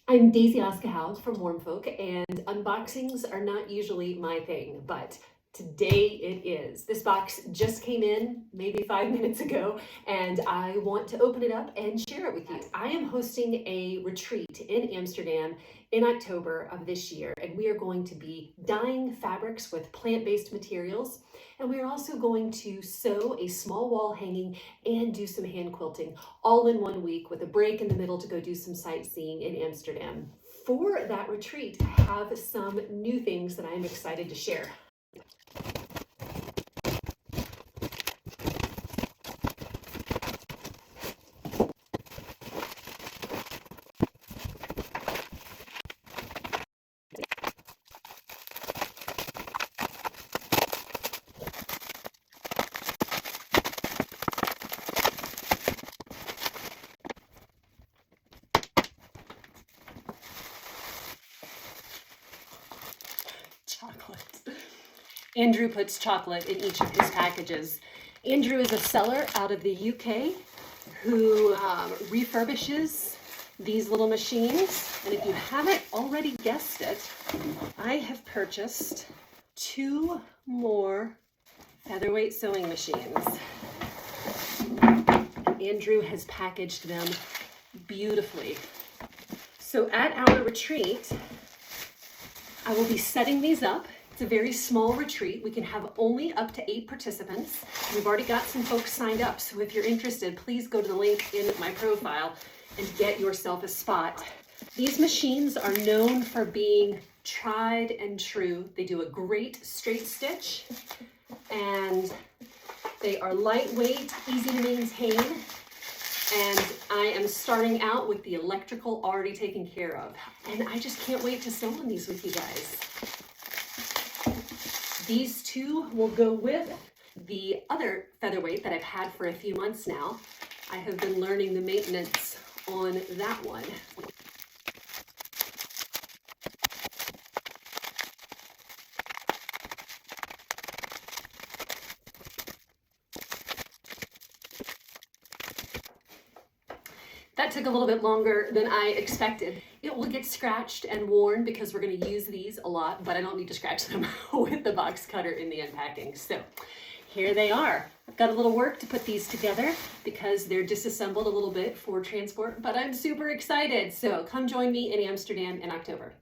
I'm Daisy Oskahout from Warm Folk, and unboxings are not usually my thing, but today it is. This box just came in maybe 5 minutes ago, and I want to open it up and share it with you. I am hosting a retreat in Amsterdam in October of this year, and we are going to be dyeing fabrics with plant-based materials, and we are also going to sew a small wall hanging and do some hand quilting all in one week with a break in the middle to go do some sightseeing in Amsterdam. For that retreat, I have some new things that I'm excited to share. Chocolate. Andrew puts chocolate in each of his packages. Andrew is a seller out of the UK who refurbishes these little machines. And if you haven't already guessed it, I have purchased 2 more featherweight sewing machines. Andrew has packaged them beautifully. So at our retreat, I will be setting these up. It's a very small retreat. We can have only up to 8 participants. We've already got some folks signed up, so if you're interested, please go to the link in my profile and get yourself a spot. These machines are known for being tried and true. They do a great straight stitch, and they are lightweight, easy to maintain, and I am starting out with the electrical already taken care of. And I just can't wait to sew on these with you guys. These 2 will go with the other featherweight that I've had for a few months now. I have been learning the maintenance on that one. That took a little bit longer than I expected. It will get scratched and worn because we're going to use these a lot, but I don't need to scratch them with the box cutter in the unpacking. So here they are. I've got a little work to put these together because they're disassembled a little bit for transport, but I'm super excited. So come join me in Amsterdam in October.